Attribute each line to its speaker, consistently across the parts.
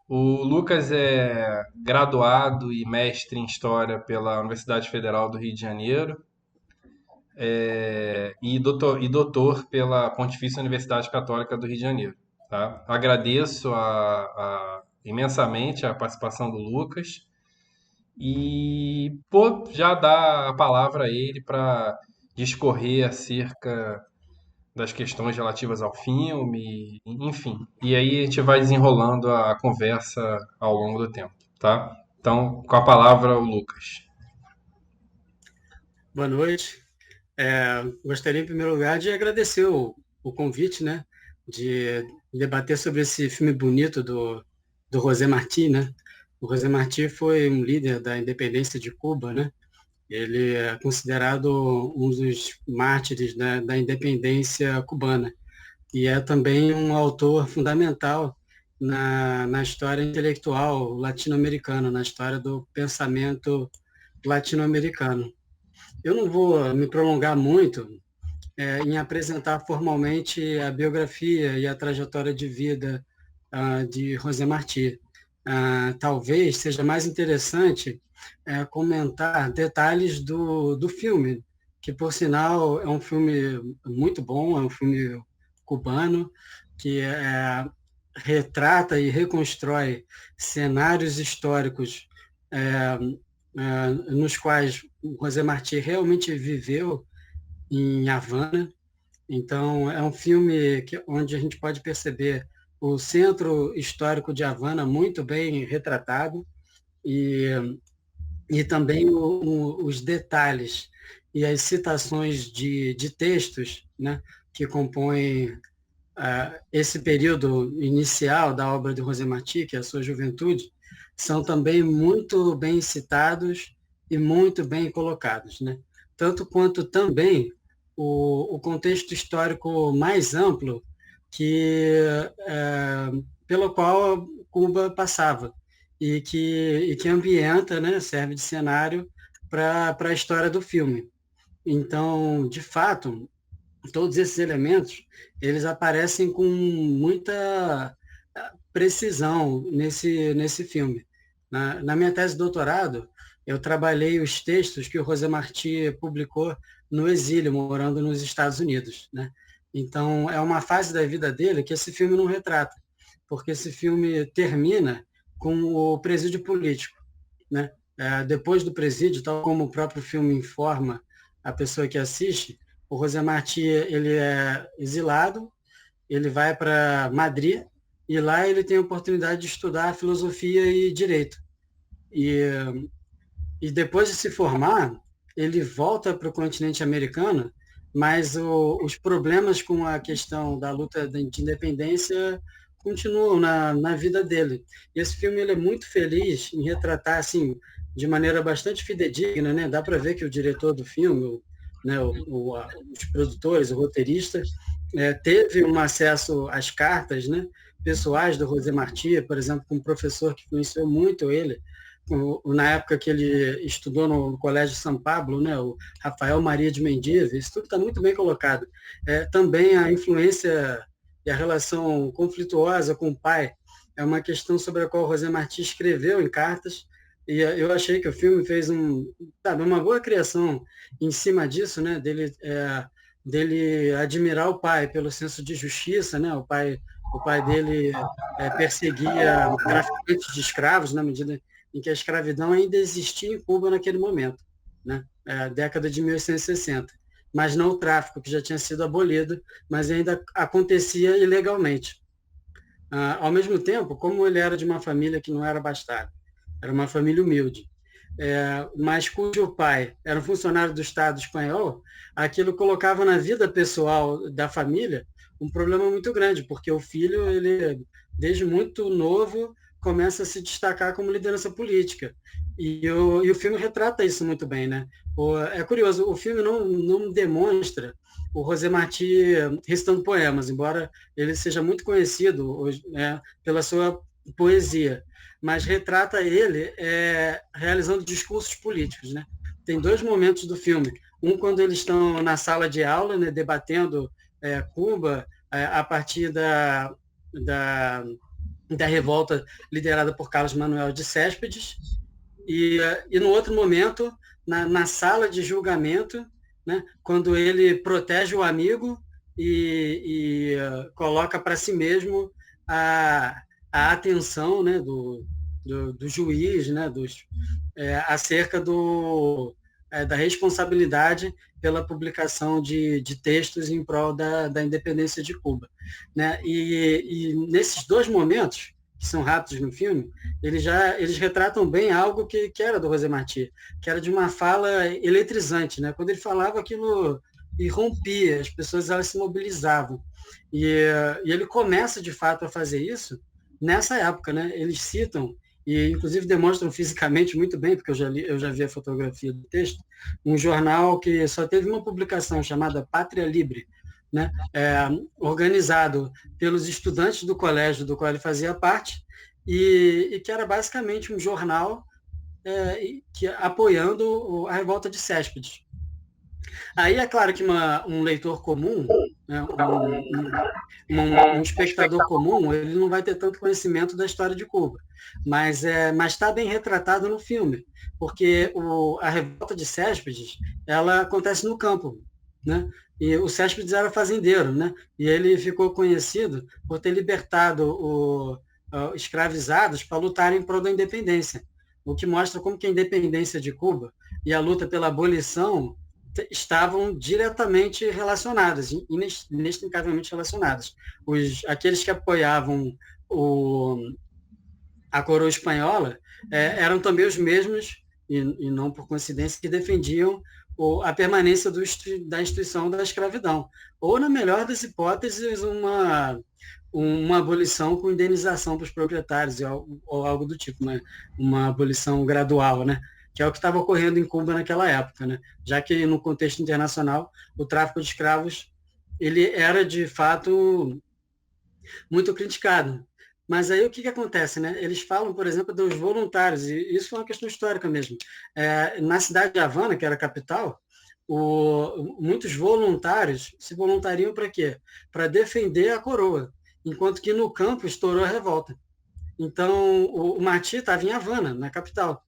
Speaker 1: O Lucas é graduado e mestre em História pela Universidade Federal do Rio de Janeiro, e doutor pela Pontifícia Universidade Católica do Rio de Janeiro. Tá? Agradeço imensamente a participação do Lucas e já dar a palavra a ele para discorrer acerca das questões relativas ao filme, enfim. E aí a gente vai desenrolando a conversa ao longo do tempo, tá? Então, com a palavra, o Lucas.
Speaker 2: Boa noite. Gostaria, em primeiro lugar, de agradecer o convite, né, de debater sobre esse filme bonito do José Martí, né? O José Martí foi um líder da independência de Cuba, né? Ele é considerado um dos mártires da independência cubana e é também um autor fundamental na história intelectual latino-americana, na história do pensamento latino-americano. Eu não vou me prolongar muito em apresentar formalmente a biografia e a trajetória de vida de José Martí. Talvez seja mais interessante comentar detalhes do filme, que, por sinal, é um filme muito bom, é um filme cubano, que retrata e reconstrói cenários históricos nos quais o José Martí realmente viveu em Havana. Então, é um filme onde a gente pode perceber o centro histórico de Havana muito bem retratado e, e também os detalhes e as citações de textos, né, que compõem esse período inicial da obra de José Martí, que é a sua juventude, são também muito bem citados e muito bem colocados, né? Tanto quanto também o contexto histórico mais amplo pelo qual Cuba passava e que ambienta, né, serve de cenário para a história do filme. Então, de fato, todos esses elementos, eles aparecem com muita precisão nesse filme. Na minha tese de doutorado, eu trabalhei os textos que o José Martí publicou no exílio, morando nos Estados Unidos, né? Então, é uma fase da vida dele que esse filme não retrata, porque esse filme termina com o presídio político, né? Depois do presídio, tal como o próprio filme informa a pessoa que assiste, o José Martí ele é exilado, ele vai para Madrid e lá ele tem a oportunidade de estudar filosofia e direito. E, e depois de se formar, ele volta para o continente americano, mas os problemas com a questão da luta de independência continuam na vida dele. E esse filme ele é muito feliz em retratar assim de maneira bastante fidedigna, né? Dá para ver que o diretor do filme, os produtores, o roteirista, teve um acesso às cartas, né, pessoais do José Martí, por exemplo, com um professor que influenciou muito ele, na época que ele estudou no Colégio São Pablo, né, o Rafael Maria de Mendive, isso tudo está muito bem colocado. Também a influência e a relação conflituosa com o pai é uma questão sobre a qual o José Martí escreveu em cartas, e eu achei que o filme fez uma boa criação em cima disso, né, dele admirar o pai pelo senso de justiça, né, o pai dele perseguia traficantes de escravos na medida em que a escravidão ainda existia em Cuba naquele momento, né? Década de 1860, mas não o tráfico, que já tinha sido abolido, mas ainda acontecia ilegalmente. Ao mesmo tempo, como ele era de uma família que não era bastardo, era uma família humilde, mas cujo pai era um funcionário do Estado espanhol, aquilo colocava na vida pessoal da família um problema muito grande, porque o filho, ele, desde muito novo, começa a se destacar como liderança política. E o filme retrata isso muito bem, né? É curioso, o filme não demonstra o José Martí recitando poemas, embora ele seja muito conhecido hoje, né, pela sua poesia, mas retrata ele realizando discursos políticos, né? Tem dois momentos do filme. Um, quando eles estão na sala de aula, né, debatendo Cuba a partir da da revolta liderada por Carlos Manuel de Céspedes, e no outro momento, na sala de julgamento, né, quando ele protege o amigo e coloca para si mesmo a atenção, né, do juiz, né, acerca da responsabilidade pela publicação de textos em prol da independência de Cuba. Né? E nesses dois momentos, que são rápidos no filme, eles retratam bem algo que era do José Martí, que era de uma fala eletrizante. Né? Quando ele falava, aquilo irrompia, as pessoas elas se mobilizavam. E ele começa, de fato, a fazer isso nessa época. Né? Eles citam, e inclusive demonstram fisicamente muito bem, porque eu já vi a fotografia do texto, um jornal que só teve uma publicação chamada Pátria Libre, né? Organizado pelos estudantes do colégio do qual ele fazia parte, e que era basicamente um jornal apoiando a revolta de Céspedes. Aí é claro que um leitor comum, né, um espectador comum, ele não vai ter tanto conhecimento da história de Cuba, mas está bem retratado no filme, porque a revolta de Céspedes, ela acontece no campo, né? E o Céspedes era fazendeiro, né? E ele ficou conhecido por ter libertado escravizados para lutar em prol da independência, o que mostra como que a independência de Cuba e a luta pela abolição estavam diretamente relacionadas, inextricavelmente relacionadas. Aqueles que apoiavam a coroa espanhola eram também os mesmos, e não por coincidência, que defendiam a permanência da instituição da escravidão. Ou, na melhor das hipóteses, uma abolição com indenização para os proprietários, ou algo do tipo, né? Uma abolição gradual, né? Que é o que estava ocorrendo em Cuba naquela época, né? Já que no contexto internacional o tráfico de escravos ele era de fato muito criticado. Mas aí o que acontece, né? Eles falam, por exemplo, dos voluntários, e isso é uma questão histórica mesmo. Na cidade de Havana, que era a capital, muitos voluntários se voluntariam para quê? Para defender a coroa, enquanto que no campo estourou a revolta. Então, o Martí estava em Havana, na capital.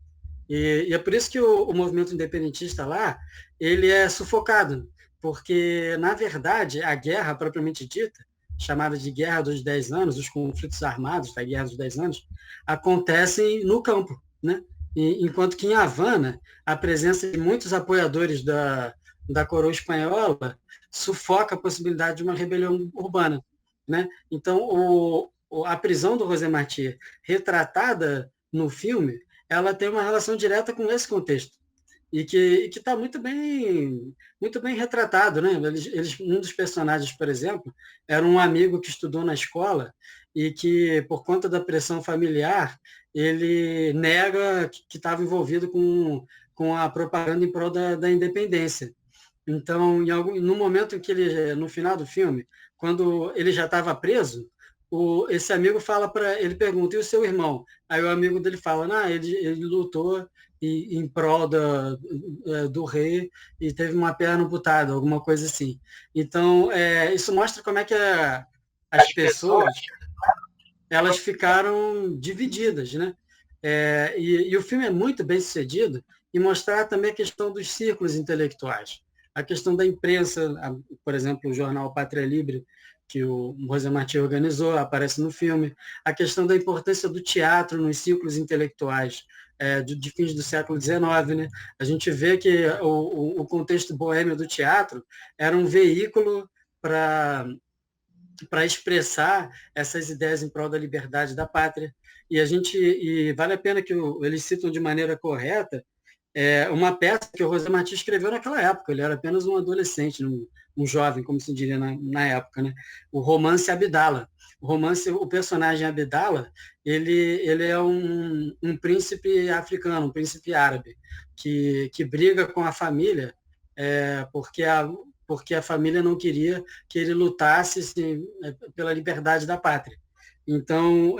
Speaker 2: E é por isso que o movimento independentista lá, ele é sufocado, porque, na verdade, a guerra propriamente dita, chamada de Guerra dos 10 Anos, os conflitos armados da Guerra dos 10 Anos, acontecem no campo, né? Enquanto que em Havana, a presença de muitos apoiadores da coroa espanhola sufoca a possibilidade de uma rebelião urbana, né? Então, a prisão do José Martí, retratada no filme, ela tem uma relação direta com esse contexto e que está muito bem retratado, né? Um dos personagens, por exemplo, era um amigo que estudou na escola e que, por conta da pressão familiar, ele nega que estava envolvido com a propaganda em prol da independência. Então, no momento em que no final do filme, quando ele já estava preso, esse amigo ele pergunta, e o seu irmão? Aí o amigo dele fala, ele lutou em prol do rei e teve uma perna amputada, alguma coisa assim. Então, isso mostra como é que as pessoas elas ficaram divididas, né? E o filme é muito bem sucedido em mostrar também a questão dos círculos intelectuais, a questão da imprensa, por exemplo, o jornal Pátria Libre, que o José Martí organizou, aparece no filme, a questão da importância do teatro nos círculos intelectuais de fins do século XIX. Né? A gente vê que o contexto boêmio do teatro era um veículo para expressar essas ideias em prol da liberdade da pátria. E vale a pena que eles citam de maneira correta uma peça que o José Martí escreveu naquela época. Ele era apenas um adolescente, um jovem, como se diria na época, né? O romance Abdala. O personagem Abdala, ele é um príncipe africano, um príncipe árabe, que briga com a família porque a família não queria que ele lutasse pela liberdade da pátria. Então,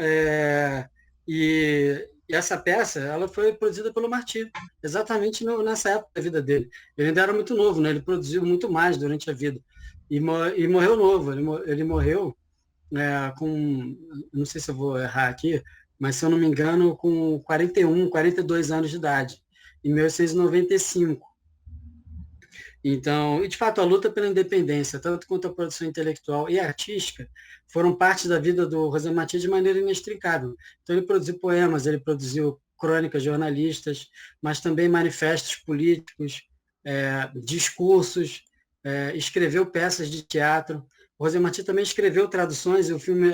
Speaker 2: e essa peça ela foi produzida pelo Martí, exatamente nessa época da vida dele. Ele ainda era muito novo, né? Ele produziu muito mais durante a vida. E morreu novo. Ele morreu com, não sei se eu vou errar aqui, mas se eu não me engano, com 41, 42 anos de idade, em 1895. Então, e de fato, a luta pela independência, tanto quanto a produção intelectual e artística, foram parte da vida do José Martí de maneira inextricável. Então, ele produziu poemas, ele produziu crônicas jornalistas, mas também manifestos políticos, discursos, escreveu peças de teatro. O José Martí também escreveu traduções, e o filme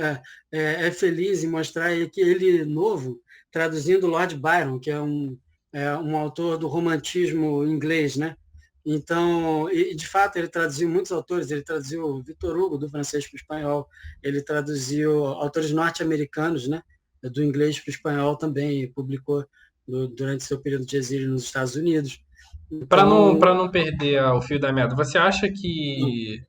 Speaker 2: é feliz em mostrar que ele, novo, traduzindo Lord Byron, que é um autor do romantismo inglês, né? Então, e de fato, ele traduziu muitos autores, ele traduziu Victor Hugo, do francês para o espanhol, ele traduziu autores norte-americanos, né, do inglês para o espanhol também, e publicou durante seu período de exílio nos Estados Unidos.
Speaker 1: Para
Speaker 2: Então,
Speaker 1: não perder o fio da meada, você acha que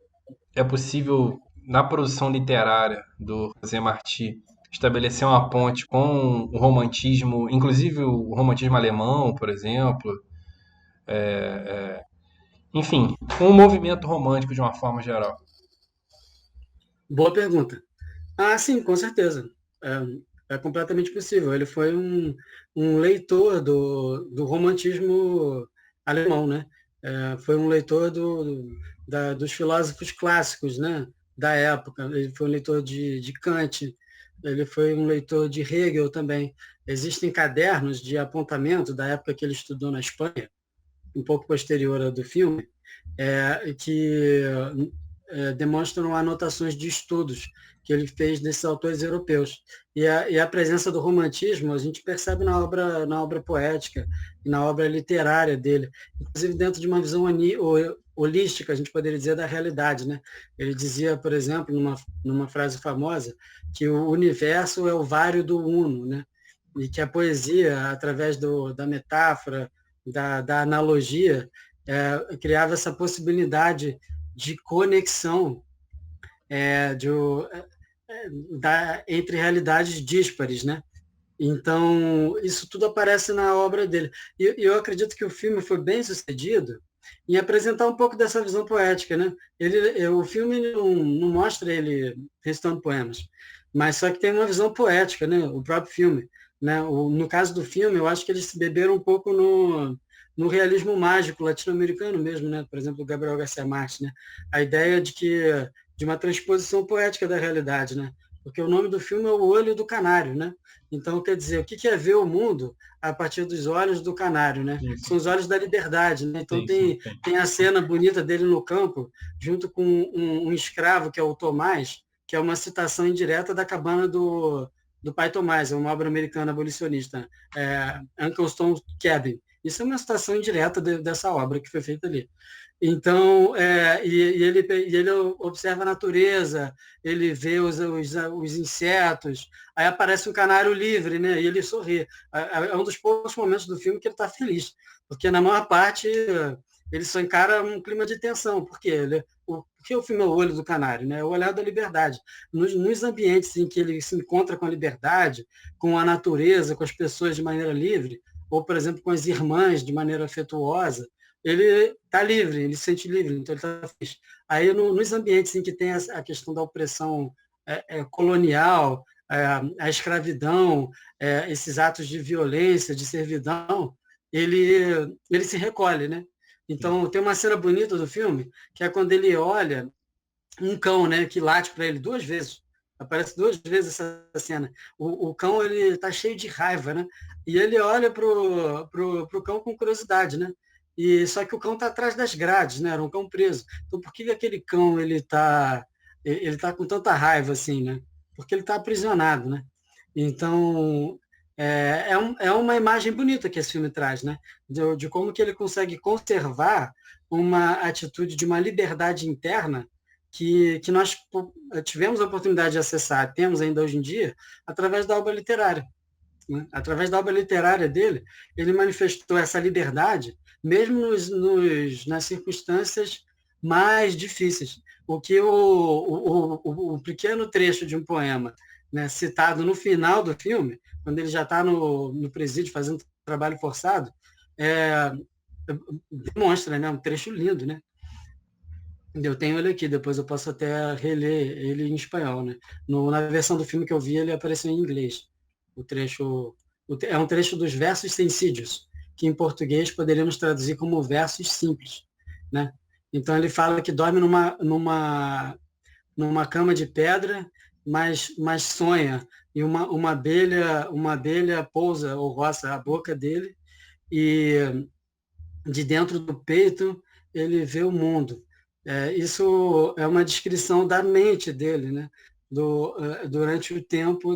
Speaker 1: é possível, na produção literária do José Martí, estabelecer uma ponte com o romantismo, inclusive o romantismo alemão, por exemplo? Enfim, com o movimento romântico de uma forma geral.
Speaker 2: boa pergunta. Ah, sim, com certeza. É completamente possível. Ele foi um leitor do romantismo alemão, né? Foi um leitor dos filósofos clássicos, né? Da época. Ele foi um leitor de Kant, ele foi um leitor de Hegel também. Existem cadernos de apontamento da época que ele estudou na Espanha, um pouco posterior ao do filme, que demonstram anotações de estudos que ele fez desses autores europeus. E a presença do romantismo a gente percebe na obra poética e na obra literária dele, inclusive dentro de uma visão holística, a gente poderia dizer, da realidade. Né? Ele dizia, por exemplo, numa frase famosa, que o universo é o vário do uno, né? E que a poesia, através da metáfora, da analogia, criava essa possibilidade de conexão é, de, entre realidades díspares, né? Então, isso tudo aparece na obra dele. E eu acredito que o filme foi bem sucedido em apresentar um pouco dessa visão poética, né? O filme não mostra ele recitando poemas, mas só que tem uma visão poética, né? O próprio filme, né? No caso do filme, eu acho que eles se beberam um pouco no realismo mágico latino-americano mesmo, né? Por exemplo, o Gabriel Garcia Marques, né? A ideia de uma transposição poética da realidade, né? Porque o nome do filme é O Olho do Canário, né? Então, quer dizer, o que é ver o mundo a partir dos olhos do canário, né?
Speaker 1: Sim,
Speaker 2: São os olhos da liberdade, né? Então,
Speaker 1: sim, sim,
Speaker 2: tem,
Speaker 1: sim.
Speaker 2: tem a cena bonita dele no campo, junto com um escravo, que é o Tomás, que é uma citação indireta da cabana do pai Tomás, é uma obra americana abolicionista, Uncle Tom's Cabin. Isso é uma citação indireta dessa obra que foi feita ali. Então, e ele observa a natureza, ele vê os insetos, aí aparece um canário livre, né? E ele sorri. É um dos poucos momentos do filme que ele está feliz, porque na maior parte ele só encara um clima de tensão, porque o filme é o olho do canário, né? É o olhar da liberdade. Nos ambientes em que ele se encontra com a liberdade, com a natureza, com as pessoas de maneira livre, ou, por exemplo, com as irmãs de maneira afetuosa, ele está livre, ele se sente livre, então ele está feliz. Aí, nos ambientes em que tem a questão da opressão colonial, a escravidão, esses atos de violência, de servidão, ele se recolhe, né? Então, tem uma cena bonita do filme, que é quando ele olha um cão, né, que late para ele duas vezes. Aparece duas vezes essa cena. O cão, ele está cheio de raiva, né? E ele olha pro cão com curiosidade, né? Só que o cão está atrás das grades, né? Era um cão preso. Então, por que aquele cão ele tá com tanta raiva assim, né? Porque ele está aprisionado, né? Então, é uma imagem bonita que esse filme traz, né? De como que ele consegue conservar uma atitude de uma liberdade interna que nós tivemos a oportunidade de acessar, temos ainda hoje em dia, através da obra literária. Né? Através da obra literária dele, ele manifestou essa liberdade, mesmo nas circunstâncias mais difíceis. O que o pequeno trecho de um poema, né, citado no final do filme, quando ele já está no presídio fazendo trabalho forçado, demonstra, né, um trecho lindo, né? Eu tenho ele aqui, depois eu posso até reler ele em espanhol, né? Na versão do filme que eu vi, ele apareceu em inglês. O trecho, é um trecho dos versos sensídios, que em português poderíamos traduzir como versos simples, né? Então ele fala que dorme numa cama de pedra, mas sonha, e uma abelha pousa ou roça a boca dele, e de dentro do peito ele vê o mundo. Isso é uma descrição da mente dele, né? Durante o tempo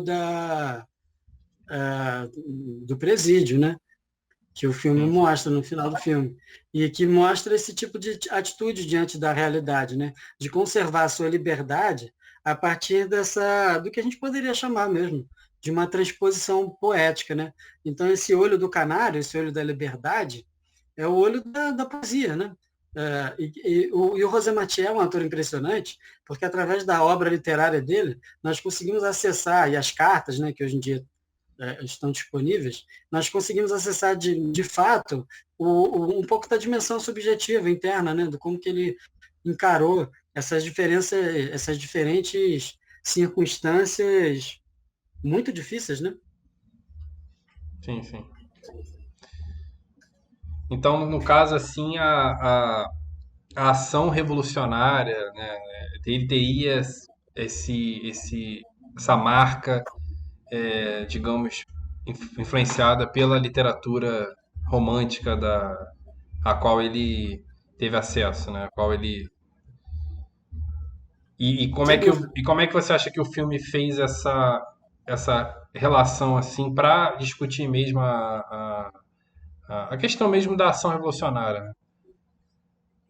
Speaker 2: do presídio, né? Que o filme
Speaker 1: Sim, sim.
Speaker 2: mostra no final do filme. E que mostra esse tipo de atitude diante da realidade, né? De conservar a sua liberdade a partir do que a gente poderia chamar mesmo de uma transposição poética, né? Então, esse olho do canário, esse olho da liberdade, é o olho da poesia, né? E o José Matié é um autor impressionante, porque através da obra literária dele, nós conseguimos acessar, e as cartas, né, que hoje em dia estão disponíveis, nós conseguimos acessar de fato um pouco da dimensão subjetiva interna, né, do como que ele encarou essas diferenças, essas diferentes circunstâncias muito difíceis, né?
Speaker 1: Sim, sim. Então, no caso, assim, a ação revolucionária, né, ele teria essa marca, digamos, influenciada pela literatura romântica a qual ele teve acesso, né? A qual ele
Speaker 2: Sem dúvida.
Speaker 1: e como é que você acha que o filme fez essa relação assim para discutir mesmo a questão mesmo da ação revolucionária, né?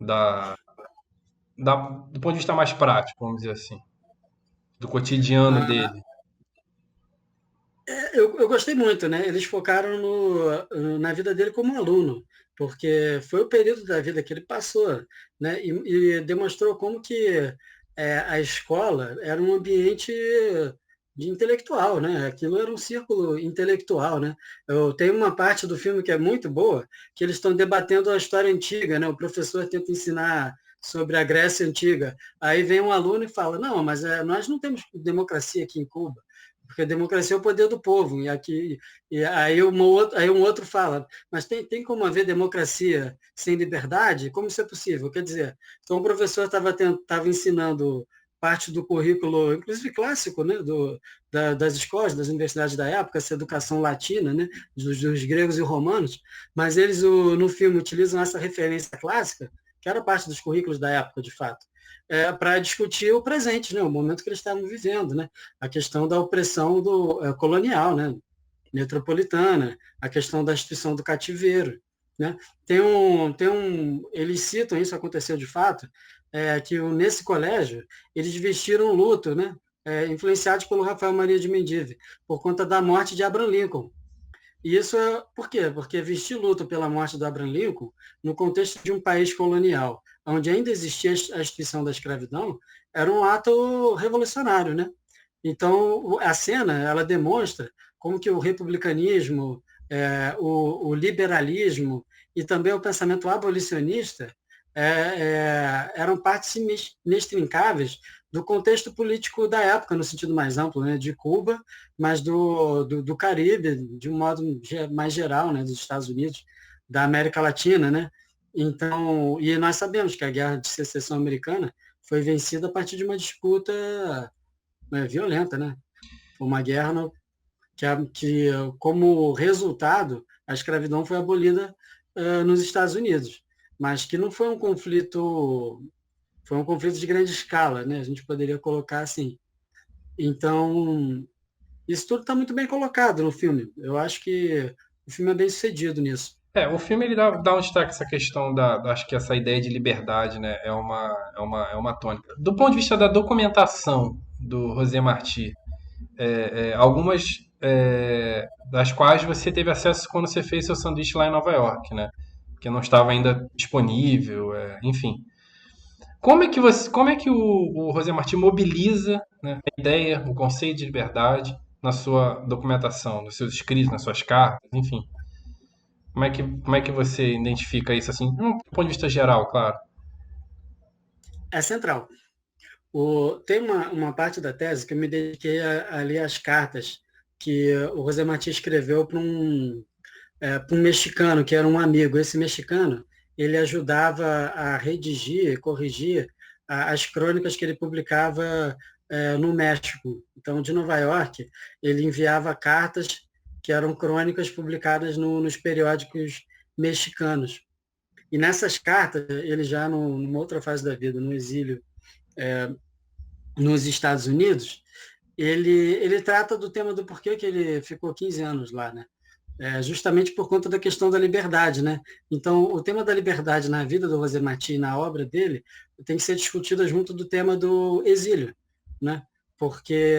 Speaker 1: Da, do ponto de vista mais prático, vamos dizer assim, do cotidiano dele.
Speaker 2: Eu gostei muito, né? Eles focaram na vida dele como aluno, porque foi o período da vida que ele passou, né? E demonstrou como que a escola era um ambiente de intelectual, né? Aquilo era um círculo intelectual, né? Eu tenho uma parte do filme que é muito boa, que eles estão debatendo a história antiga, né? O professor tenta ensinar sobre a Grécia Antiga. Aí vem um aluno e fala, não, mas nós não temos democracia aqui em Cuba. Porque a democracia é o poder do povo. Aí um outro fala, mas tem como haver democracia sem liberdade? Como isso é possível? Quer dizer, então o professor estava ensinando parte do currículo, inclusive clássico, né, das escolas, das universidades da época, essa educação latina, né, dos gregos e romanos, mas eles no filme utilizam essa referência clássica, que era parte dos currículos da época, de fato, para discutir o presente, né, o momento que eles estavam vivendo, né, a questão da opressão colonial, né, metropolitana, a questão da instituição do cativeiro, né? Eles citam, isso aconteceu de fato, que nesse colégio eles vestiram luto, né? Influenciados pelo Rafael Maria de Mendive, por conta da morte de Abraham Lincoln. E isso por quê? Porque vestir luto pela morte do Abraham Lincoln, no contexto de um país colonial, onde ainda existia a instituição da escravidão, era um ato revolucionário, né? Então, a cena, ela demonstra como que o republicanismo, o liberalismo e também o pensamento abolicionista eram partes inextrincáveis do contexto político da época, no sentido mais amplo, né, de Cuba, mas do Caribe, de um modo mais geral, né, dos Estados Unidos, da América Latina, né? Então, e nós sabemos que a Guerra de Secessão Americana foi vencida a partir de uma disputa, né, violenta, né? Foi uma guerra que, como resultado, a escravidão foi abolida nos Estados Unidos, mas que não foi um conflito de grande escala, né? A gente poderia colocar assim. Então, isso tudo está muito bem colocado no filme. Eu acho que o filme é bem sucedido nisso.
Speaker 1: O filme ele dá um destaque a essa questão acho que essa ideia de liberdade, né, é uma tônica. Do ponto de vista da documentação do José Martí, algumas das quais você teve acesso quando você fez seu sanduíche lá em Nova York, né, que não estava ainda disponível, enfim. Como é que o José Martí mobiliza, né, a ideia, o conceito de liberdade na sua documentação, nos seus escritos, nas suas cartas, enfim? Como é que você identifica isso assim, do ponto de vista geral, claro?
Speaker 2: é central. Tem uma parte da tese que eu me dediquei a ler as cartas que o José Martí escreveu para um mexicano, que era um amigo. Esse mexicano, ele ajudava a redigir, corrigir as crônicas que ele publicava no México. Então, de Nova York, ele enviava cartas que eram crônicas publicadas nos periódicos mexicanos. E nessas cartas, ele já numa outra fase da vida, no exílio, nos Estados Unidos, ele trata do tema do porquê que ele ficou 15 anos lá, né? Justamente por conta da questão da liberdade, né? Então, o tema da liberdade na vida do José Martí, na obra dele, tem que ser discutido junto do tema do exílio, né? Porque,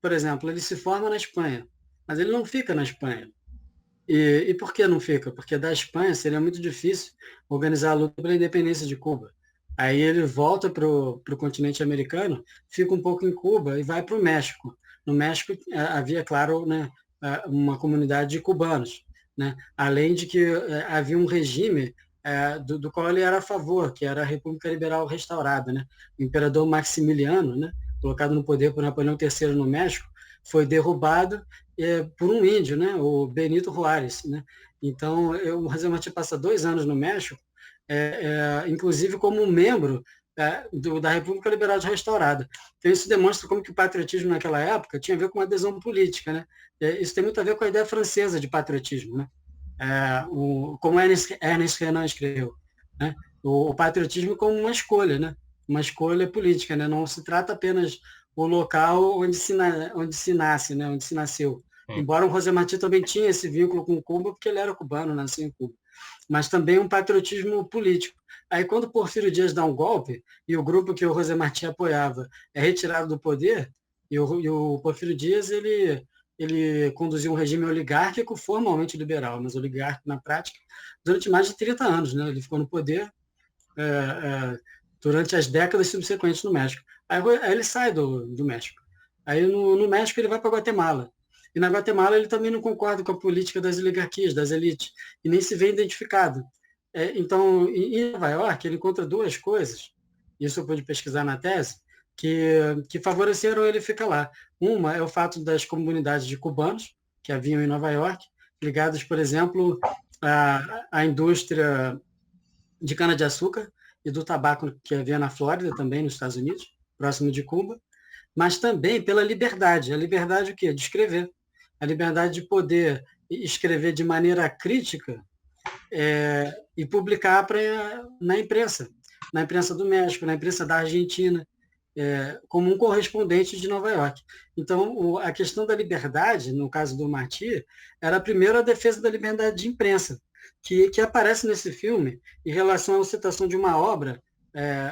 Speaker 2: por exemplo, ele se forma na Espanha, mas ele não fica na Espanha. E por que não fica? Porque da Espanha seria muito difícil organizar a luta pela independência de Cuba. Aí ele volta para o continente americano, fica um pouco em Cuba e vai para o México. No México havia, claro, né, uma comunidade de cubanos, né? Além de que havia um regime do qual ele era a favor, que era a República Liberal Restaurada. Né? O imperador Maximiliano, né, colocado no poder por Napoleão III no México, foi derrubado por um índio, né, o Benito Juárez. Né? Então, o José Martí passa 2 anos no México, inclusive como membro da República Liberal Restaurada. Então, isso demonstra como que o patriotismo naquela época tinha a ver com uma adesão política. Né? Isso tem muito a ver com a ideia francesa de patriotismo, né? Como Ernest Renan escreveu. Né? O patriotismo como uma escolha, né? Uma escolha política. Né? Não se trata apenas o local onde se nasce, né? Onde se nasceu. Embora o José Martí também tinha esse vínculo com Cuba, porque ele era cubano, nasceu em Cuba. Mas também um patriotismo político. Aí, quando o Porfírio Dias dá um golpe, e o grupo que o José Martí apoiava é retirado do poder, e o Porfírio Dias ele conduziu um regime oligárquico, formalmente liberal, mas oligárquico na prática, durante mais de 30 anos. Né? Ele ficou no poder durante as décadas subsequentes no México. Aí ele sai do México. Aí no México ele vai para Guatemala. E na Guatemala ele também não concorda com a política das oligarquias, das elites, e nem se vê identificado. Então, em Nova York, ele encontra 2 coisas, isso eu pude pesquisar na tese, que favoreceram ele ficar lá. Uma é o fato das comunidades de cubanos que haviam em Nova York, ligadas, por exemplo, à indústria de cana-de-açúcar e do tabaco que havia na Flórida, também nos Estados Unidos, próximo de Cuba, mas também pela liberdade. A liberdade o quê? De escrever. A liberdade de poder escrever de maneira crítica e publicar na imprensa do México, na imprensa da Argentina, como um correspondente de Nova York. Então, a questão da liberdade, no caso do Martí, era primeiro a defesa da liberdade de imprensa, que aparece nesse filme em relação à citação de uma obra,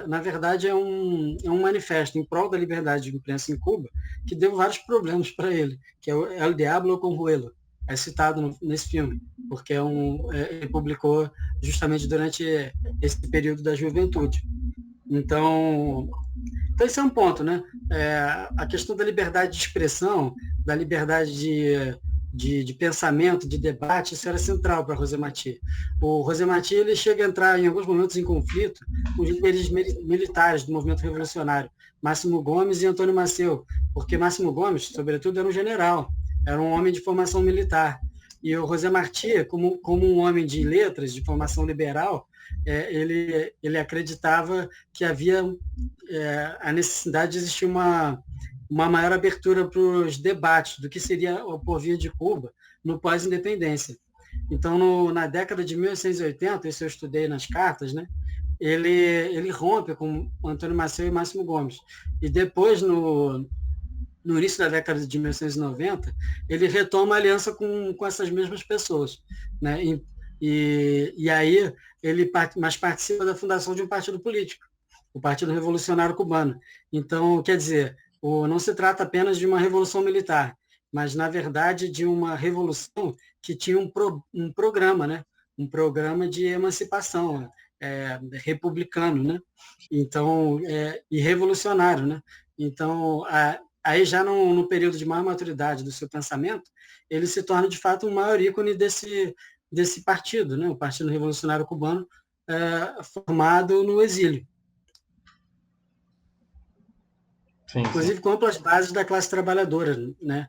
Speaker 2: na verdade é um manifesto em prol da liberdade de imprensa em Cuba, que deu vários problemas para ele, que é o El Diablo con Vuelo, é citado nesse filme, porque ele publicou justamente durante esse período da juventude. Então esse é um ponto, né? A questão da liberdade de expressão, da liberdade de pensamento, de debate, isso era central para José Martí. O José Martí ele chega a entrar em alguns momentos em conflito com os líderes militares do movimento revolucionário, Máximo Gomes e Antônio Maceo, porque Máximo Gomes, sobretudo, era um general, era um homem de formação militar. E o José Martí, como um homem de letras, de formação liberal, ele acreditava que havia a necessidade de existir uma maior abertura para os debates do que seria o porvir de Cuba no pós-independência. Então, na década de 1880, isso eu estudei nas cartas, né? Ele rompe com Antônio Maceo e Máximo Gomes. E depois, no início da década de 1990, ele retoma a aliança com essas mesmas pessoas. Né? E aí ele participa da fundação de um partido político, o Partido Revolucionário Cubano. Então, quer dizer, não se trata apenas de uma revolução militar, mas, na verdade, de uma revolução que tinha um programa, né? Um programa de emancipação republicano, né? Então, e revolucionário. Né? Então, aí já no período de maior maturidade do seu pensamento, ele se torna, de fato, um maior ícone desse partido, né? O Partido Revolucionário Cubano, formado no exílio.
Speaker 1: Sim, sim.
Speaker 2: inclusive com amplas bases da classe trabalhadora, né?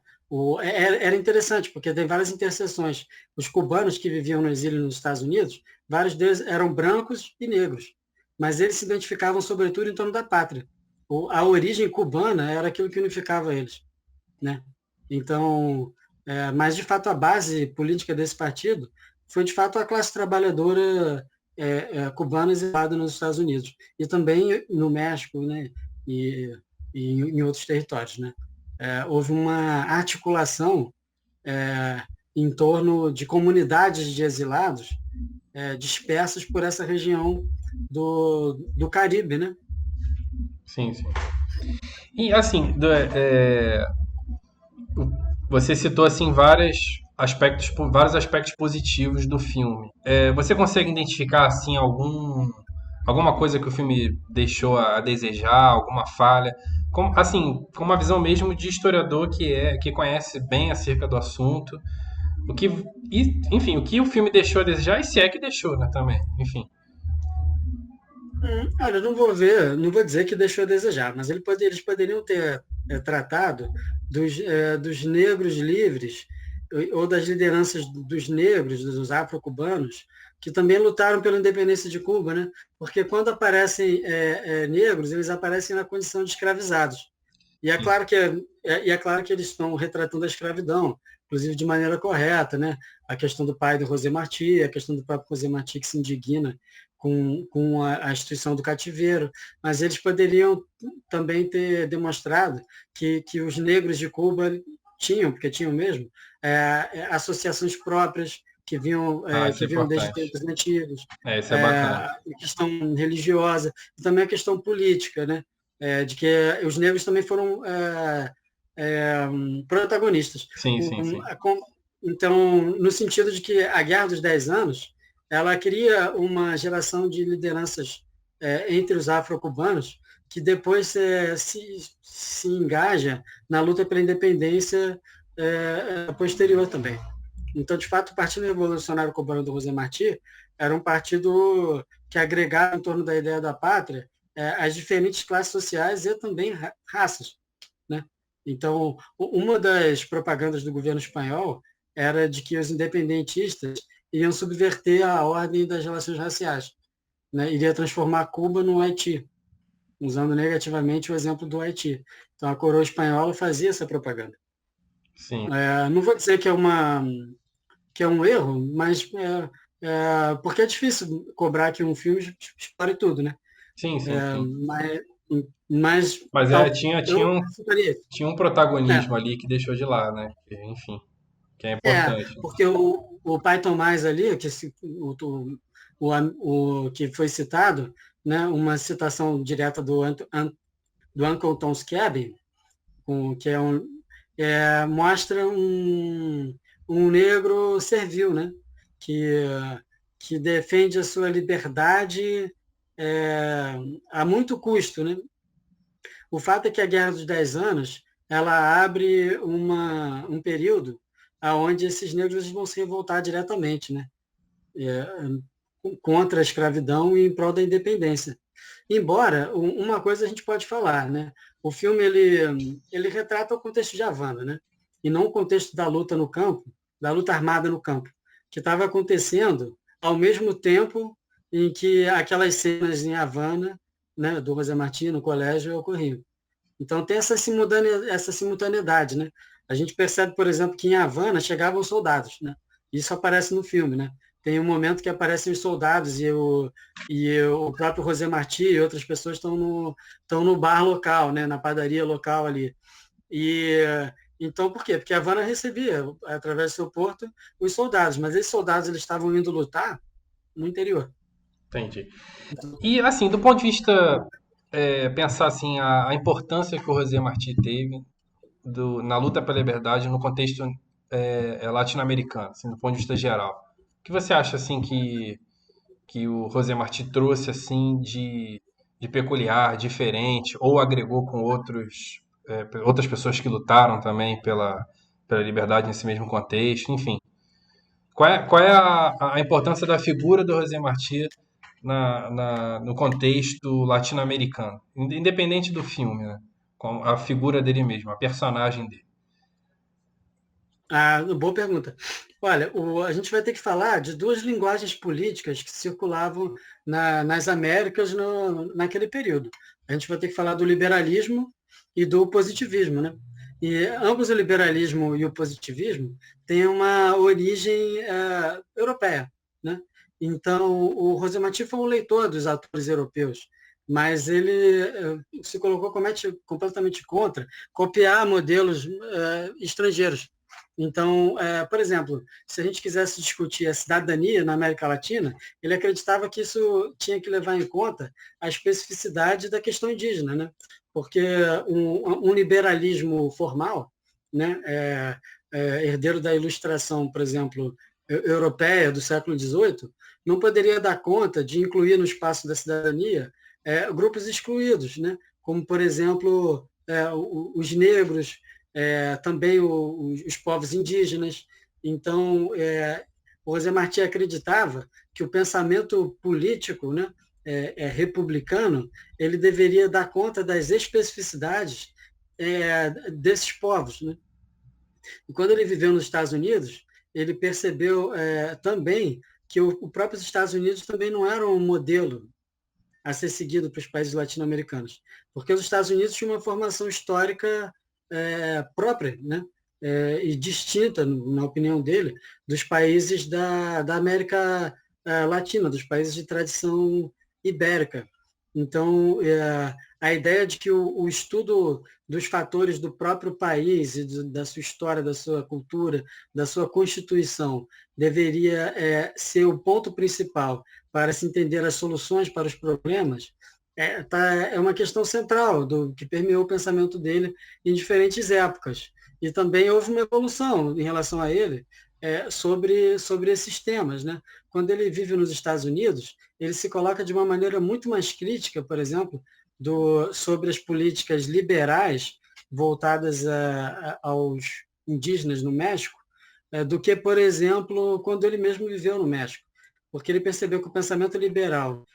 Speaker 2: Era interessante, porque tem várias interseções. Os cubanos que viviam no exílio nos Estados Unidos, vários deles eram brancos e negros, mas eles se identificavam sobretudo em torno da pátria. A origem cubana era aquilo que unificava eles, né? Então, mas de fato a base política desse partido foi de fato a classe trabalhadora cubana exilada nos Estados Unidos e também no México, né? E, e em outros territórios, né? Houve uma articulação em torno de comunidades de exilados dispersas por essa região do Caribe, né?
Speaker 1: Sim, sim. E assim, você citou assim vários aspectos positivos do filme. Você consegue identificar assim alguma coisa que o filme deixou a desejar, alguma falha? Com uma visão mesmo de historiador que conhece bem acerca do assunto, o que enfim, o que o filme deixou a desejar e se é que deixou, né, também. Enfim.
Speaker 2: Olha, não vou dizer que deixou a desejar, mas eles poderiam ter tratado dos negros livres ou das lideranças dos negros, dos afro-cubanos, que também lutaram pela independência de Cuba, né? Porque quando aparecem negros, eles aparecem na condição de escravizados. E é claro que eles estão retratando a escravidão, inclusive de maneira correta, né? A questão do pai do José Martí, a questão do próprio José Martí que se indigna com a instituição do cativeiro, mas eles poderiam também ter demonstrado que os negros de Cuba tinham, porque tinham mesmo, associações próprias
Speaker 1: Isso
Speaker 2: que
Speaker 1: é
Speaker 2: vinham desde
Speaker 1: importante.
Speaker 2: tempos antigos,
Speaker 1: Isso é bacana.
Speaker 2: a questão religiosa, e também a questão política, né? De que os negros também foram protagonistas.
Speaker 1: Sim, sim, sim.
Speaker 2: Então, no sentido de que a Guerra dos 10 Anos, ela cria uma geração de lideranças entre os afro-cubanos que depois se engaja na luta pela independência posterior também. Então, de fato, o Partido Revolucionário Cubano do José Martí era um partido que agregava em torno da ideia da pátria as diferentes classes sociais e também raças, né? Então, uma das propagandas do governo espanhol era de que os independentistas iriam subverter a ordem das relações raciais, né? Iria transformar Cuba no Haiti, usando negativamente o exemplo do Haiti. Então, a coroa espanhola fazia essa propaganda.
Speaker 1: Sim,
Speaker 2: Não vou dizer que é um erro, mas porque é difícil cobrar que um filme explore tudo, né?
Speaker 1: sim, sim,
Speaker 2: É,
Speaker 1: sim.
Speaker 2: mas, mas
Speaker 1: Mas
Speaker 2: eu ficaria.
Speaker 1: tinha um protagonismo
Speaker 2: É,
Speaker 1: ali que deixou de lá, né? Enfim, que é importante.
Speaker 2: porque o pai Tomás ali, o que foi citado, né, uma citação direta do Uncle Tom's Cabin, que mostra um negro servil, né, que, que defende a sua liberdade a muito custo, né? O fato é que a Guerra dos 10 Anos ela abre um período onde esses negros vão se revoltar diretamente, né? É, contra a escravidão e em prol da independência. Embora, uma coisa a gente pode falar, né? O filme ele retrata o contexto de Havana, né? E não o contexto da luta no campo, da luta armada no campo, que estava acontecendo ao mesmo tempo em que aquelas cenas em Havana, né, do José Martí no colégio ocorriam. Então tem essa simultaneidade, né? A gente percebe, por exemplo, que em Havana chegavam soldados, né? Isso aparece no filme, né? Tem um momento que aparecem os soldados e o próprio José Martí e outras pessoas estão no bar local, né? Na padaria local ali. E então por quê? Porque Havana recebia, através do seu porto, os soldados, mas esses soldados eles estavam indo lutar no interior.
Speaker 1: Entendi. E assim, do ponto de vista, pensar assim, a importância que o José Martí teve na luta pela liberdade no contexto latino-americano, assim, do ponto de vista geral. O que você acha assim que o José Martí trouxe assim de peculiar, diferente, ou agregou com outras pessoas que lutaram também pela liberdade nesse mesmo contexto, enfim. Qual é a importância da figura do José Martí no contexto latino-americano, independente do filme, né? com a figura dele mesmo, a personagem dele?
Speaker 2: Ah, boa pergunta. Olha, a gente vai ter que falar de duas linguagens políticas que circulavam nas Américas naquele período. A gente vai ter que falar do liberalismo e do positivismo, né? E ambos o liberalismo e o positivismo têm uma origem europeia, né? Então, o Rosemary foi um leitor dos autores europeus, mas ele se colocou completamente contra copiar modelos estrangeiros. Então, por exemplo, se a gente quisesse discutir a cidadania na América Latina, ele acreditava que isso tinha que levar em conta a especificidade da questão indígena, né? Porque um liberalismo formal, né, herdeiro da ilustração, por exemplo, europeia do século XVIII, não poderia dar conta de incluir no espaço da cidadania grupos excluídos, né? Como, por exemplo, os negros, também os povos indígenas. Então, o José Martí acreditava que o pensamento político, né, republicano, ele deveria dar conta das especificidades desses povos, né? E quando ele viveu nos Estados Unidos, ele percebeu também que o próprio Estados Unidos também não era um modelo a ser seguido para os países latino-americanos, porque os Estados Unidos tinham uma formação histórica própria, né? E distinta, na opinião dele, dos países da América Latina, dos países de tradição ibérica. Então, a ideia de que o estudo dos fatores do próprio país e da sua história, da sua cultura, da sua constituição, deveria ser o ponto principal para se entender as soluções para os problemas, é uma questão central que permeou o pensamento dele em diferentes épocas. E também houve uma evolução em relação a ele sobre esses temas, né? Quando ele vive nos Estados Unidos, ele se coloca de uma maneira muito mais crítica, por exemplo, sobre as políticas liberais voltadas aos indígenas no México, do que, por exemplo, quando ele mesmo viveu no México. Porque ele percebeu que o pensamento liberal,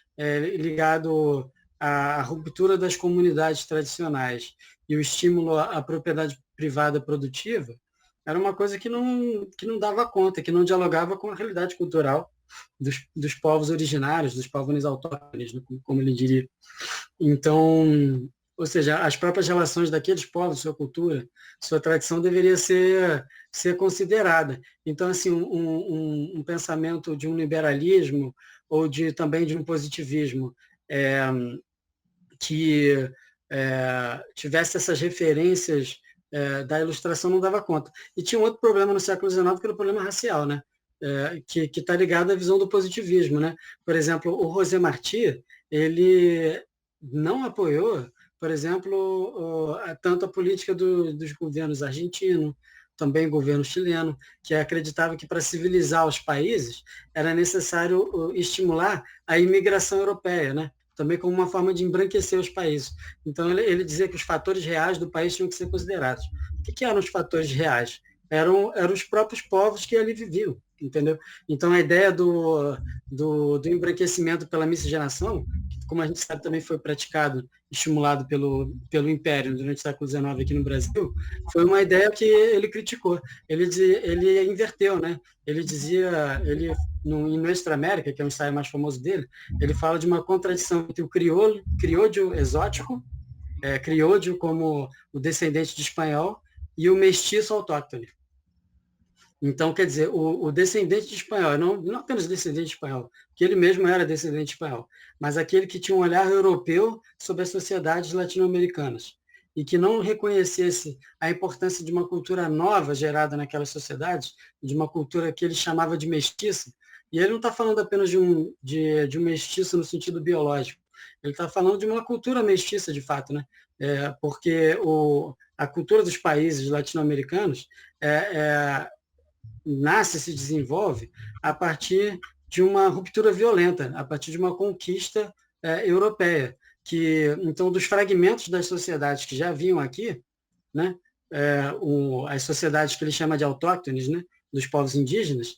Speaker 2: ligado à ruptura das comunidades tradicionais e o estímulo à propriedade privada produtiva, era uma coisa que não dava conta, que não dialogava com a realidade cultural dos povos originários, dos povos autóctones, né, como ele diria. Então, ou seja, as próprias relações daqueles povos, sua cultura, sua tradição deveria ser considerada. Então, assim, um pensamento de um liberalismo ou também de um positivismo que tivesse essas referências da ilustração não dava conta. E tinha um outro problema no século XIX, que era o problema racial, né? Que está ligado à visão do positivismo, né? Por exemplo, o José Martí, ele não apoiou, por exemplo, tanto a política dos governos argentino, também o governo chileno, que acreditava que para civilizar os países era necessário estimular a imigração europeia, né? Também como uma forma de embranquecer os países. Então, ele dizia que os fatores reais do país tinham que ser considerados. O que eram os fatores reais? Eram os próprios povos que ali viviam, entendeu? Então, a ideia do embranquecimento pela miscigenação, que, como a gente sabe, também foi praticado, estimulado pelo Império durante o século XIX aqui no Brasil, foi uma ideia que ele criticou. Ele inverteu, né? Ele dizia, em Nuestra América, que é um ensaio mais famoso dele, ele fala de uma contradição entre o criollo exótico, criollo como o descendente de espanhol, e o mestiço autóctone. Então, quer dizer, o descendente de espanhol, não apenas descendente de espanhol, que ele mesmo era descendente de espanhol, mas aquele que tinha um olhar europeu sobre as sociedades latino-americanas e que não reconhecesse a importância de uma cultura nova gerada naquelas sociedades, de uma cultura que ele chamava de mestiça. E ele não está falando apenas de um mestiço no sentido biológico, ele está falando de uma cultura mestiça, de fato, né? Porque a cultura dos países latino-americanos nasce, se desenvolve a partir de uma ruptura violenta, a partir de uma conquista europeia, então, dos fragmentos das sociedades que já vinham aqui, né, as sociedades que ele chama de autóctones, né, dos povos indígenas,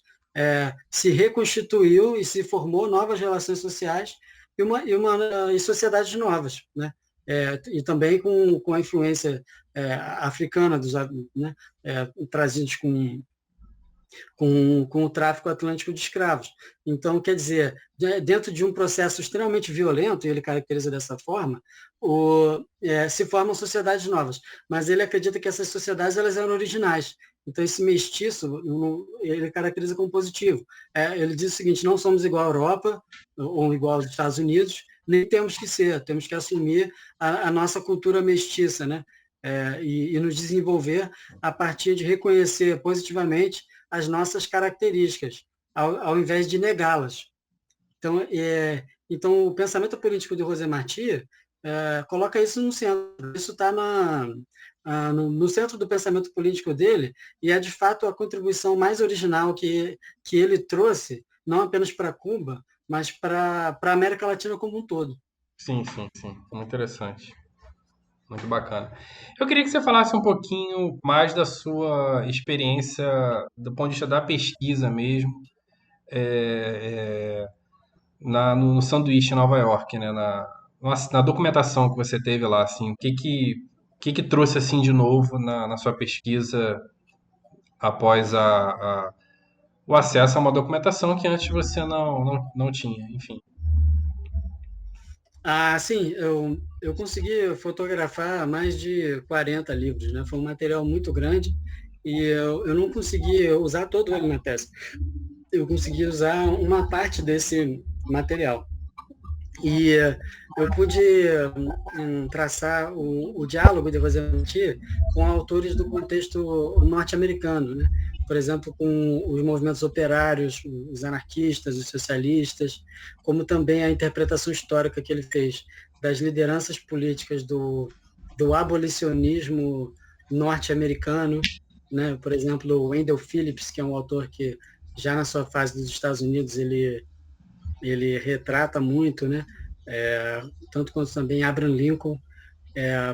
Speaker 2: se reconstituiu e se formou novas relações sociais e sociedades novas, né? e também com a influência africana, né, trazidos com o tráfico atlântico de escravos. Então, quer dizer, dentro de um processo extremamente violento, e ele caracteriza dessa forma, se formam sociedades novas. Mas ele acredita que essas sociedades elas eram originais. Então, esse mestiço, ele caracteriza como positivo. Ele diz o seguinte: não somos igual à Europa, ou igual aos Estados Unidos, nem temos que ser, temos que assumir a nossa cultura mestiça, né? E nos desenvolver a partir de reconhecer positivamente as nossas características, ao invés de negá-las. Então, o pensamento político de José Martí coloca isso no centro. Isso está no centro do pensamento político dele, e é de fato a contribuição mais original que ele trouxe, não apenas para Cuba, mas para a América Latina como um todo.
Speaker 1: Sim, sim, sim. Muito interessante. Muito bacana. Eu queria que você falasse um pouquinho mais da sua experiência do ponto de vista da pesquisa mesmo, é, no Sanduíche em Nova York, né? Na documentação que você teve lá, assim, o que trouxe assim de novo na sua pesquisa após o acesso a uma documentação que antes você não tinha, enfim.
Speaker 2: Sim, eu consegui fotografar mais de 40 livros, né? Foi um material muito grande e eu não consegui usar todo ele na tese. Eu consegui usar uma parte desse material. E eu pude traçar o diálogo de José Martí com autores do contexto norte-americano, né? Por exemplo, com os movimentos operários, os anarquistas, os socialistas, como também a interpretação histórica que ele fez das lideranças políticas do abolicionismo norte-americano, né? Por exemplo, o Wendell Phillips, que é um autor que já na sua fase dos Estados Unidos ele retrata muito, né? Tanto quanto também Abraham Lincoln.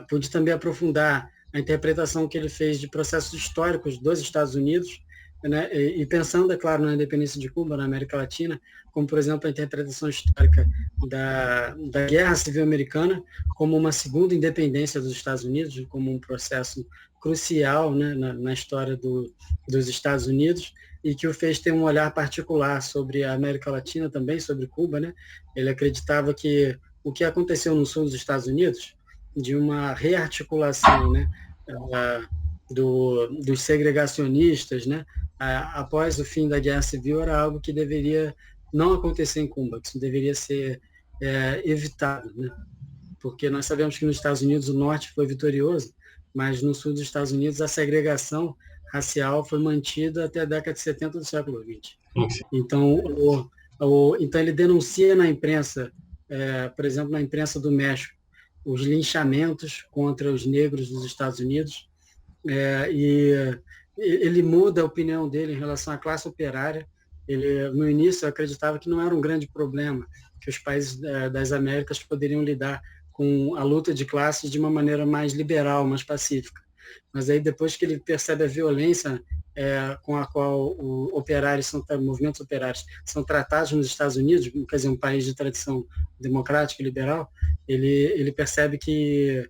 Speaker 2: Pude também aprofundar a interpretação que ele fez de processos históricos dos Estados Unidos, né? E pensando, é claro, na independência de Cuba, na América Latina, como, por exemplo, a interpretação histórica da Guerra Civil Americana como uma segunda independência dos Estados Unidos, como um processo crucial, né, na história dos Estados Unidos, e que o fez ter um olhar particular sobre a América Latina também, sobre Cuba, né? Ele acreditava que o que aconteceu no sul dos Estados Unidos, de uma rearticulação, né, dos segregacionistas, né, após o fim da Guerra Civil, era algo que deveria não acontecer em Cuba, que isso deveria ser evitado, né? Porque nós sabemos que nos Estados Unidos o norte foi vitorioso, mas no sul dos Estados Unidos a segregação racial foi mantida até a década de 70 do século XX. Então, então ele denuncia na imprensa, por exemplo, na imprensa do México, os linchamentos contra os negros dos Estados Unidos, e ele muda a opinião dele em relação à classe operária. Ele, no início, acreditava que não era um grande problema, que os países das Américas poderiam lidar com a luta de classes de uma maneira mais liberal, mais pacífica. Mas aí, depois que ele percebe a violência com a qual movimentos operários são tratados nos Estados Unidos, quer dizer, um país de tradição democrática e liberal, ele percebe que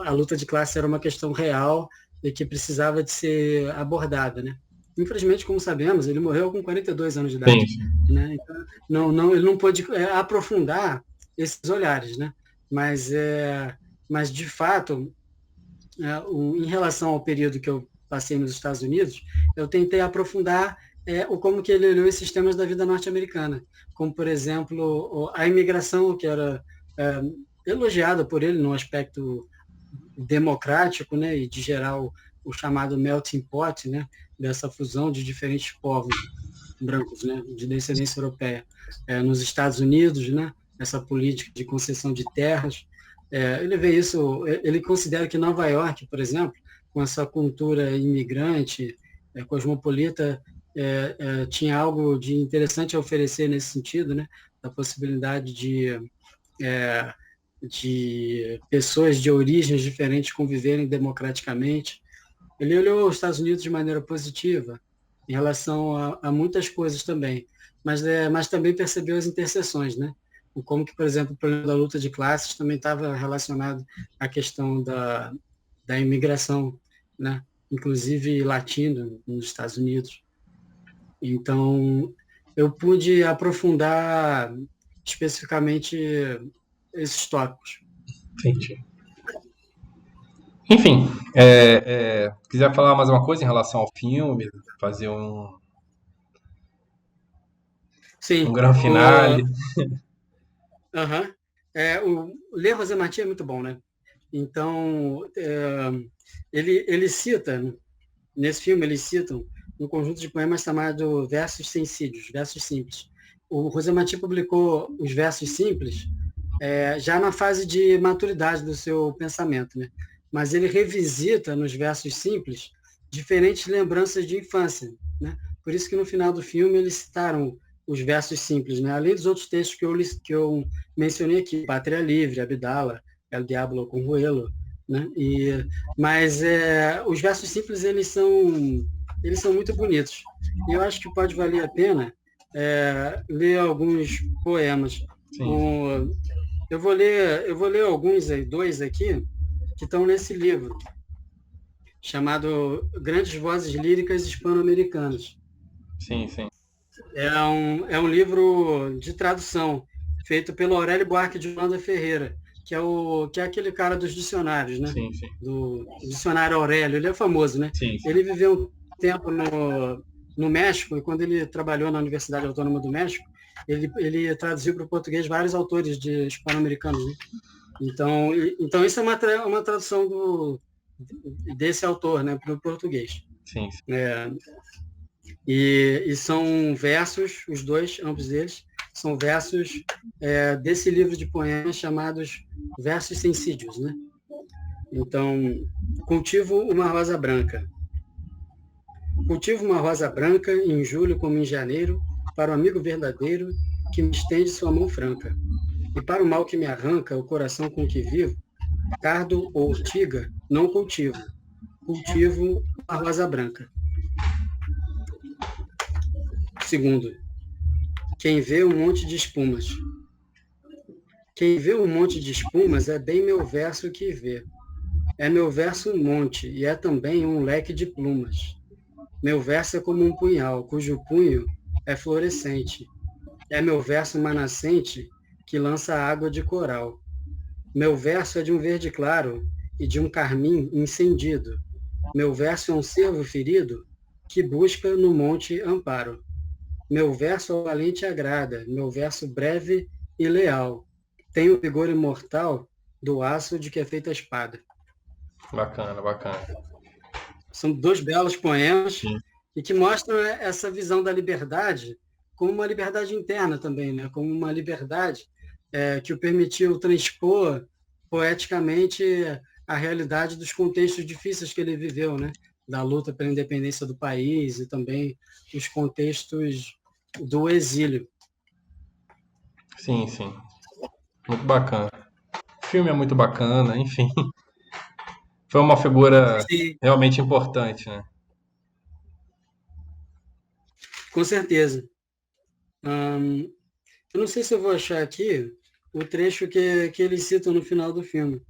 Speaker 2: a luta de classe era uma questão real e que precisava de ser abordada, né? Infelizmente, como sabemos, ele morreu com 42 anos de idade, né? Então, ele não pôde aprofundar esses olhares, né? Mas de fato, em relação ao período que eu passei nos Estados Unidos, eu tentei aprofundar como que ele olhou esses temas da vida norte-americana, como, por exemplo, a imigração, que era elogiada por ele no aspecto democrático, né, e de gerar o chamado melting pot, né, dessa fusão de diferentes povos brancos, né, de descendência europeia, nos Estados Unidos, né, essa política de concessão de terras. Ele vê isso, ele considera que Nova York, por exemplo, com essa cultura imigrante, cosmopolita, tinha algo de interessante a oferecer nesse sentido, né, da possibilidade de pessoas de origens diferentes conviverem democraticamente. Ele olhou os Estados Unidos de maneira positiva em relação a muitas coisas também, mas também percebeu as interseções, né? como que, por exemplo, o problema da luta de classes também estava relacionado à questão da imigração, né? Inclusive latino nos Estados Unidos. Então, eu pude aprofundar especificamente esses tópicos.
Speaker 1: Entendi. Enfim, quiser falar mais uma coisa em relação ao filme, fazer um
Speaker 2: Sim,
Speaker 1: gran finale.
Speaker 2: Aham. O Le José Martí é muito bom, né? Então, ele cita, nesse filme, eles citam um conjunto de poemas chamado Versos Sensídios, Versos Simples. O José Martí publicou os Versos Simples já na fase de maturidade do seu pensamento, né? Mas ele revisita nos Versos Simples diferentes lembranças de infância, né? Por isso que no final do filme eles citaram os Versos Simples, né? Além dos outros textos que eu mencionei aqui, Pátria Livre, Abdala, El Diablo con Ruelo, né? Mas os Versos Simples eles são muito bonitos. E eu acho que pode valer a pena ler alguns poemas.
Speaker 1: Sim.
Speaker 2: Eu vou ler alguns aí, dois aqui, que estão nesse livro, chamado Grandes Vozes Líricas Hispano-Americanas.
Speaker 1: Sim, sim.
Speaker 2: É um livro de tradução, feito pelo Aurélio Buarque de Holanda Ferreira, que é aquele cara dos dicionários, né?
Speaker 1: Sim, sim.
Speaker 2: Do dicionário Aurélio, ele é famoso, né?
Speaker 1: Sim, sim.
Speaker 2: Ele viveu um tempo no México, e quando ele trabalhou na Universidade Autônoma do México, ele traduziu para o português vários autores de hispano-americanos, né? Então isso é uma tradução desse autor, né, para o português.
Speaker 1: Sim, sim.
Speaker 2: E são versos, os dois, ambos eles, são versos desse livro de poemas chamados Versos Sensídios, né? Então, cultivo uma rosa branca. Cultivo uma rosa branca em julho como em janeiro, para o amigo verdadeiro que me estende sua mão franca. E para o mal que me arranca o coração com que vivo, cardo ou ortiga, não cultivo. Cultivo a rosa branca. Segundo, quem vê um monte de espumas. Quem vê um monte de espumas é bem meu verso que vê. É meu verso um monte, e é também um leque de plumas. Meu verso é como um punhal, cujo punho é fluorescente. É meu verso uma nascente que lança água de coral. Meu verso é de um verde claro e de um carmim incendido. Meu verso é um cervo ferido que busca no monte amparo. Meu verso ao valente agrada, meu verso breve e leal. Tem o vigor imortal do aço de que é feita a espada.
Speaker 1: Bacana, bacana.
Speaker 2: São dois belos poemas
Speaker 1: Sim.
Speaker 2: e que mostram essa visão da liberdade como uma liberdade interna também, né? Como uma liberdade que o permitiu transpor poeticamente a realidade dos contextos difíceis que ele viveu, né? Da luta pela independência do país e também os contextos do exílio.
Speaker 1: Sim, sim. Muito bacana. O filme é muito bacana, enfim. Foi uma figura
Speaker 2: Sim,
Speaker 1: realmente importante, né?
Speaker 2: com certeza. Eu não sei se eu vou achar aqui o trecho que eles citam no final do filme.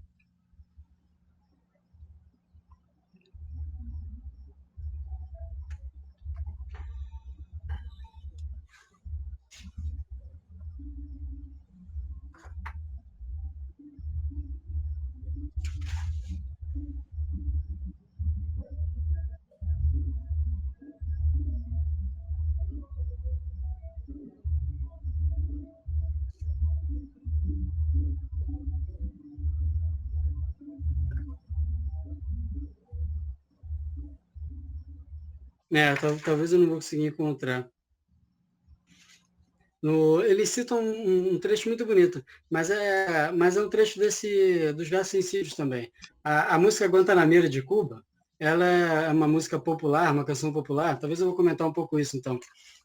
Speaker 2: Talvez eu não vou conseguir encontrar. Eles citam um trecho muito bonito, mas é um trecho dos versos sensíveis também. A música Guantanameira de Cuba, ela é uma música popular, uma canção popular, talvez eu vou comentar um pouco isso então,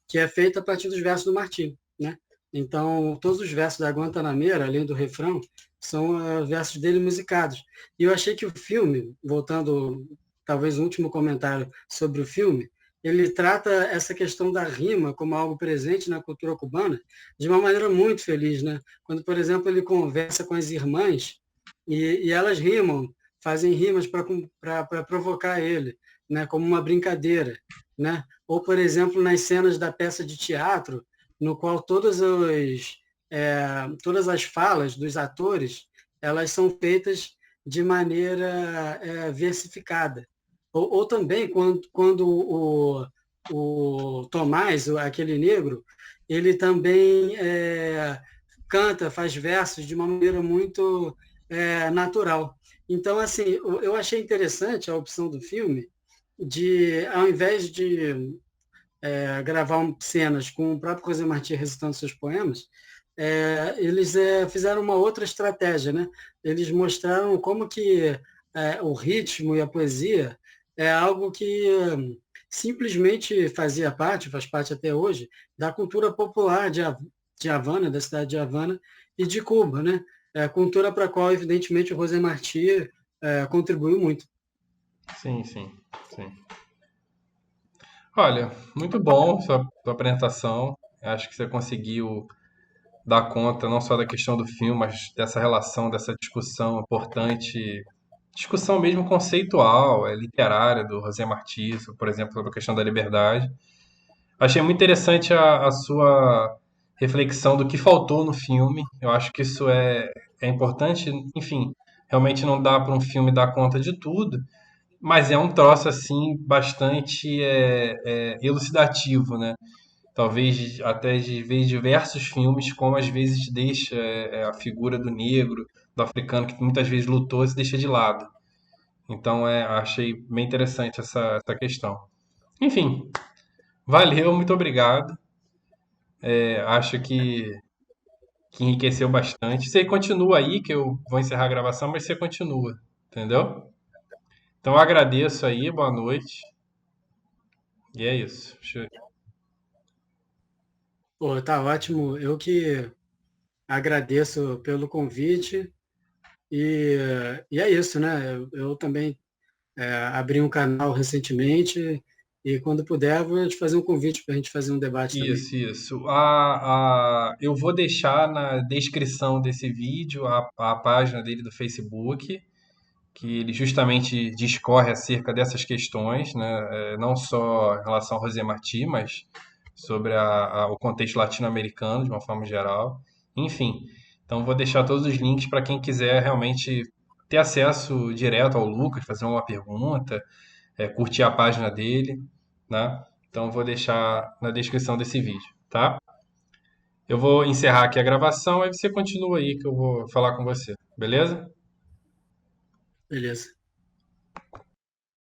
Speaker 2: que é feita a partir dos versos do Martim, né? Então, todos os versos da Guantanameira, além do refrão, são versos dele musicados. E eu achei que o filme, voltando talvez o último comentário sobre o filme, ele trata essa questão da rima como algo presente na cultura cubana de uma maneira muito feliz, né? Quando, por exemplo, ele conversa com as irmãs e elas rimam, fazem rimas para provocar ele, né? Como uma brincadeira, né? Ou, por exemplo, nas cenas da peça de teatro, no qual todas as falas dos atores, elas são feitas de maneira versificada. Ou também quando o Tomás, aquele negro, ele também canta, faz versos de uma maneira muito natural. Então, assim, eu achei interessante a opção do filme de, ao invés de gravar cenas com o próprio José Martí recitando seus poemas, eles fizeram uma outra estratégia, né? Eles mostraram como que o ritmo e a poesia é algo que simplesmente faz parte até hoje, da cultura popular de Havana, da cidade de Havana e de Cuba, né? Cultura para a qual, evidentemente, o José Martí contribuiu muito.
Speaker 1: Sim, sim, sim. Olha, muito bom sua apresentação. Acho que você conseguiu dar conta não só da questão do filme, mas dessa relação, dessa discussão importante, discussão mesmo conceitual, literária do José Martí, por exemplo, sobre a questão da liberdade. Achei muito interessante a sua reflexão do que faltou no filme. Eu acho que isso é importante. Enfim, realmente não dá para um filme dar conta de tudo, mas é um troço assim bastante elucidativo, né? Talvez até de ver diversos filmes, como às vezes deixa a figura do negro, do africano, que muitas vezes lutou, se deixa de lado. Então, achei bem interessante essa questão. Enfim, valeu, muito obrigado. Acho que enriqueceu bastante. Você continua aí, que eu vou encerrar a gravação, mas você continua, entendeu? Então, eu agradeço aí, boa noite. E é isso.
Speaker 2: Pô, tá ótimo. Eu que agradeço pelo convite e, e é isso, né? Eu também abri um canal recentemente e quando puder vou te fazer um convite para a gente fazer um debate também.
Speaker 1: Isso, isso. Eu vou deixar na descrição desse vídeo a página dele do Facebook, que ele justamente discorre acerca dessas questões, né? Não só em relação ao José Martí, mas sobre o contexto latino-americano de uma forma geral. Enfim, então vou deixar todos os links para quem quiser realmente ter acesso direto ao Lucas, fazer uma pergunta, curtir a página dele, né? Então vou deixar na descrição desse vídeo, tá? Eu vou encerrar aqui a gravação, aí você continua aí que eu vou falar com você, beleza?
Speaker 2: Beleza.